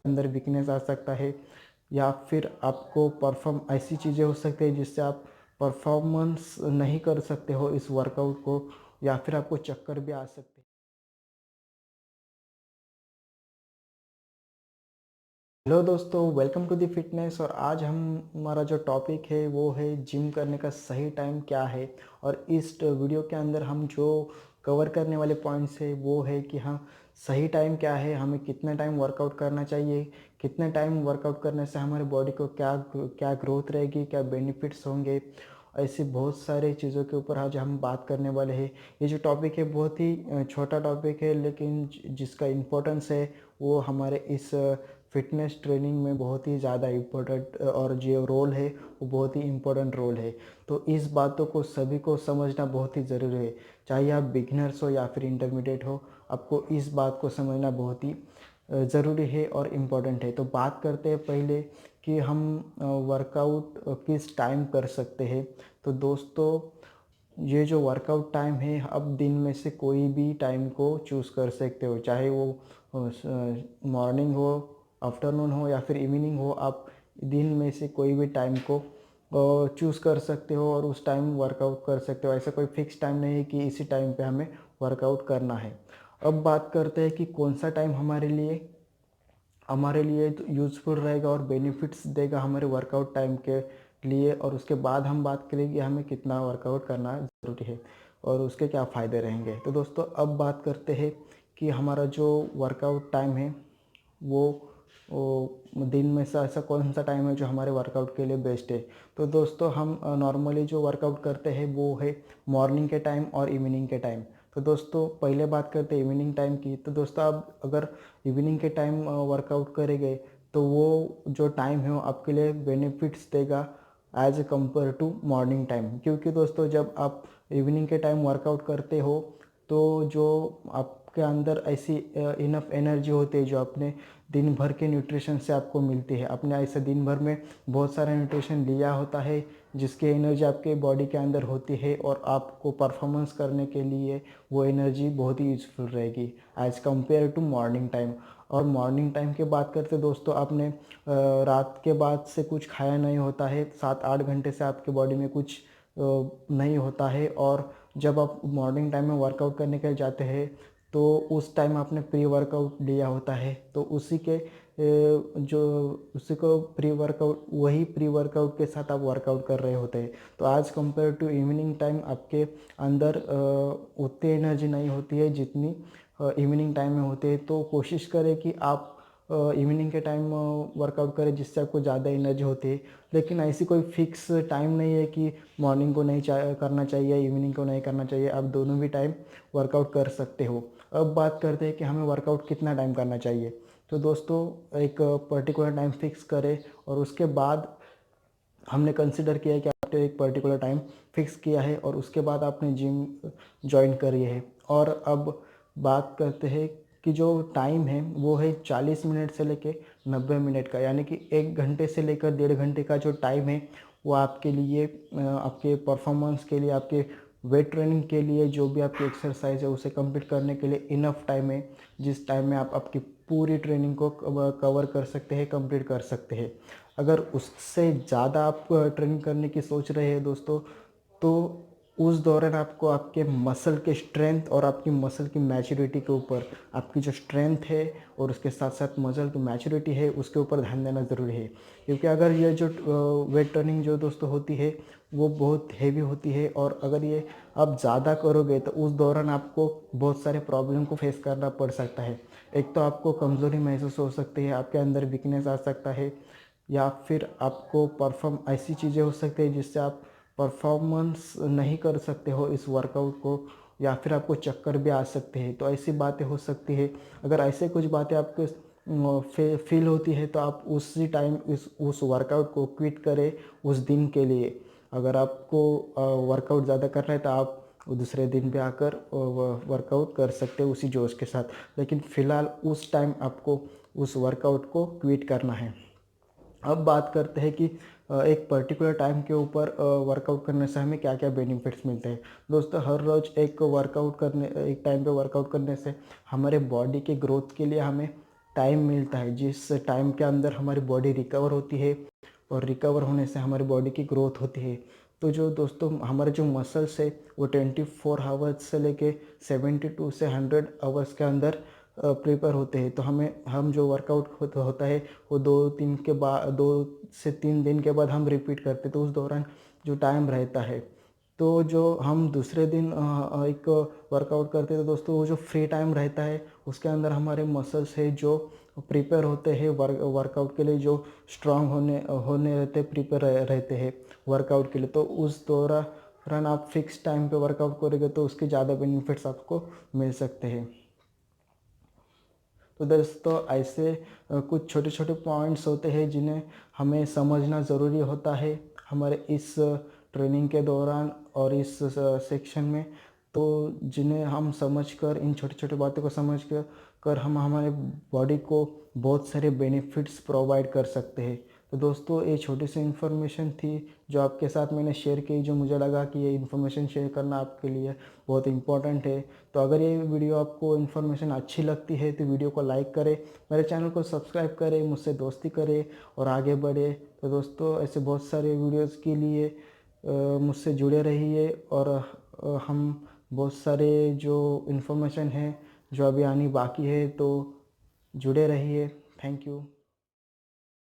अंदर वीकनेस आ सकता है, या फिर आपको परफॉर्म ऐसी चीज़ें हो सकती है जिससे आप परफॉर्मेंस नहीं कर सकते हो इस वर्कआउट को, या फिर आपको चक्कर भी आ सकते हैं। हेलो दोस्तों, वेलकम टू द फिटनेस। और आज हमारा जो टॉपिक है वो है जिम करने का सही टाइम क्या है। और इस वीडियो के अंदर हम जो कवर करने वाले पॉइंट्स है वो है कि हाँ, सही टाइम क्या है, हमें कितने टाइम वर्कआउट करना चाहिए, कितने टाइम वर्कआउट करने से हमारे बॉडी को क्या क्या ग्रोथ रहेगी, क्या बेनिफिट्स होंगे। ऐसी बहुत सारे चीज़ों के ऊपर आज हम बात करने वाले हैं। ये जो टॉपिक है बहुत ही छोटा टॉपिक है, लेकिन जिसका इम्पोर्टेंस है वो हमारे इस फिटनेस ट्रेनिंग में बहुत ही ज़्यादा इम्पोर्टेंट, और जो रोल है वो बहुत ही इम्पोर्टेंट रोल है। तो इस बातों को सभी को समझना बहुत ही ज़रूरी है। चाहे आप बिगिनर्स हो या फिर इंटरमीडिएट हो, आपको इस बात को समझना बहुत ही ज़रूरी है और इम्पोर्टेंट है। तो बात करते हैं पहले कि हम वर्कआउट किस टाइम कर सकते हैं। तो दोस्तों, ये जो वर्कआउट टाइम है, अब दिन में से कोई भी टाइम को चूज़ कर सकते हो, चाहे वो मॉर्निंग हो, आफ्टरनून हो या फिर इवनिंग हो। आप दिन में से कोई भी टाइम को चूज़ कर सकते हो और उस टाइम वर्कआउट कर सकते हो। ऐसा कोई फिक्स टाइम नहीं है कि इसी टाइम पे हमें वर्कआउट करना है। अब बात करते हैं कि कौन सा टाइम हमारे लिए तो यूज़फुल रहेगा और बेनिफिट्स देगा हमारे वर्कआउट टाइम के लिए। और उसके बाद हम बात करेंगे हमें कितना वर्कआउट करना ज़रूरी है और उसके क्या फ़ायदे रहेंगे। तो दोस्तों, अब बात करते हैं कि हमारा जो वर्कआउट टाइम है वो दिन में से ऐसा कौन सा टाइम है जो हमारे वर्कआउट के लिए बेस्ट है। तो दोस्तों, हम नॉर्मली जो वर्कआउट करते हैं वो है मॉर्निंग के टाइम और इवनिंग के टाइम। तो दोस्तों, पहले बात करते हैं इवनिंग टाइम की। तो दोस्तों, आप अगर इवनिंग के टाइम वर्कआउट करेंगे तो वो जो टाइम है वो आपके लिए बेनिफिट्स देगा as compare to morning time. क्योंकि दोस्तों, जब आप इवनिंग के टाइम वर्कआउट करते हो तो जो आपके अंदर ऐसी इनफ एनर्जी होती है जो अपने दिन भर के न्यूट्रिशन से आपको मिलती है। आपने ऐसे दिन भर में बहुत सारा न्यूट्रिशन लिया होता है जिसकी एनर्जी आपके बॉडी के अंदर होती है, और आपको परफॉर्मेंस करने के लिए वो एनर्जी बहुत ही यूज़फुल रहेगी as compare to morning time. और मॉर्निंग टाइम की बात करते दोस्तों, आपने रात के बाद से कुछ खाया नहीं होता है, 7-8 घंटे से आपके बॉडी में कुछ नहीं होता है। और जब आप मॉर्निंग टाइम में वर्कआउट करने के लिए जाते हैं तो उस टाइम आपने प्री वर्कआउट लिया होता है, तो जो उसी को प्री वर्कआउट के साथ आप वर्कआउट कर रहे होते हैं। तो आज कंपेयर टू इवनिंग टाइम आपके अंदर उतनी एनर्जी नहीं होती है जितनी इवनिंग टाइम में होती है। तो कोशिश करें कि आप इवनिंग के टाइम वर्कआउट करें जिससे आपको ज़्यादा एनर्जी होती है। लेकिन ऐसी कोई फिक्स टाइम नहीं है कि मॉर्निंग को नहीं करना चाहिए, इवनिंग को नहीं करना चाहिए। आप दोनों भी टाइम वर्कआउट कर सकते हो। अब बात करते हैं कि हमें वर्कआउट कितना टाइम करना चाहिए। तो दोस्तों, एक पर्टिकुलर टाइम फिक्स करें और उसके बाद हमने कंसिडर किया है कि आपने एक पर्टिकुलर टाइम फिक्स किया है और उसके बाद आपने जिम ज्वाइन करी है। और अब बात करते हैं कि जो टाइम है वो है 40 मिनट से लेके 90 मिनट का, यानी कि 1 घंटे से लेकर 1.5 घंटे का जो टाइम है वो आपके लिए आपके परफॉर्मेंस के लिए, आपके वेट ट्रेनिंग के लिए, जो भी आपकी एक्सरसाइज है उसे कंप्लीट करने के लिए इनफ टाइम है, जिस टाइम में आप आपकी पूरी ट्रेनिंग को कवर कर सकते हैं, कंप्लीट कर सकते हैं। अगर उससे ज़्यादा आप ट्रेनिंग करने की सोच रहे हैं दोस्तों, तो उस दौरान आपको आपके मसल के स्ट्रेंथ और आपकी मसल की मैच्योरिटी के ऊपर, आपकी जो स्ट्रेंथ है और उसके साथ साथ मसल की मैच्योरिटी है उसके ऊपर ध्यान देना ज़रूरी है। क्योंकि अगर ये जो वेट ट्रेनिंग जो दोस्तों होती है वो बहुत हैवी होती है, और अगर ये आप ज़्यादा करोगे तो उस दौरान आपको बहुत सारे प्रॉब्लम को फेस करना पड़ सकता है। एक तो आपको कमज़ोरी महसूस हो सकती है, आपके अंदर वीकनेस आ सकता है, या फिर आपको परफॉर्म ऐसी चीज़ें हो सकती है जिससे आप परफॉर्मेंस नहीं कर सकते हो इस वर्कआउट को, या फिर आपको चक्कर भी आ सकते हैं। तो ऐसी बातें हो सकती है। अगर ऐसे कुछ बातें आपको फील होती है तो आप उसी टाइम उस वर्कआउट को क्विट करें उस दिन के लिए। अगर आपको वर्कआउट ज़्यादा करना है तो आप दूसरे दिन पे आकर वर्कआउट कर सकते हो उसी जोश के साथ। लेकिन फ़िलहाल उस टाइम आपको उस वर्कआउट को क्विट करना है। अब बात करते हैं कि एक पर्टिकुलर टाइम के ऊपर वर्कआउट करने से हमें क्या क्या बेनिफिट्स मिलते हैं। दोस्तों, हर रोज़ एक टाइम पे वर्कआउट करने से हमारे बॉडी के ग्रोथ के लिए हमें टाइम मिलता है, जिस टाइम के अंदर हमारी बॉडी रिकवर होती है और रिकवर होने से हमारी बॉडी की ग्रोथ होती है। तो जो दोस्तों हमारे जो मसल्स है वो 24 आवर्स से लेके 72 से 100 आवर्स के अंदर प्रिपेयर होते हैं। तो हम जो वर्कआउट होता है वो 2 से 3 दिन के बाद हम रिपीट करते हैं। तो उस दौरान जो टाइम रहता है, तो जो हम दूसरे दिन एक वर्कआउट करते हैं, तो दोस्तों वो जो फ्री टाइम रहता है उसके अंदर हमारे मसल्स है जो प्रिपेयर होते हैं वर्कआउट के लिए, जो स्ट्रांग होने रहते प्रिपेयर रहते हैं वर्कआउट के लिए। तो उस दौरान आप फिक्स टाइम पे वर्कआउट करोगे तो उसके ज़्यादा बेनिफिट्स आपको मिल सकते हैं। तो दोस्तों ऐसे कुछ छोटे छोटे पॉइंट्स होते हैं जिन्हें हमें समझना ज़रूरी होता है हमारे इस ट्रेनिंग के दौरान और इस सेक्शन में। तो जिन्हें हम समझकर, इन छोटी छोटी बातों को समझ कर हम हमारे बॉडी को बहुत सारे बेनिफिट्स प्रोवाइड कर सकते हैं। तो दोस्तों ये छोटी सी इन्फॉर्मेशन थी जो आपके साथ मैंने शेयर की, जो मुझे लगा कि ये इन्फॉर्मेशन शेयर करना आपके लिए बहुत इम्पोर्टेंट है। तो अगर ये वीडियो आपको इन्फॉर्मेशन अच्छी लगती है तो वीडियो को लाइक करें, मेरे चैनल को सब्सक्राइब करें, मुझसे दोस्ती करें और आगे बढ़े। तो दोस्तों ऐसे बहुत सारे वीडियोज़ के लिए मुझसे जुड़े रहिए और हम बहुत सारे जो इन्फॉर्मेशन है जो अभी आनी बाकी है, तो जुड़े रहिए। Thank you.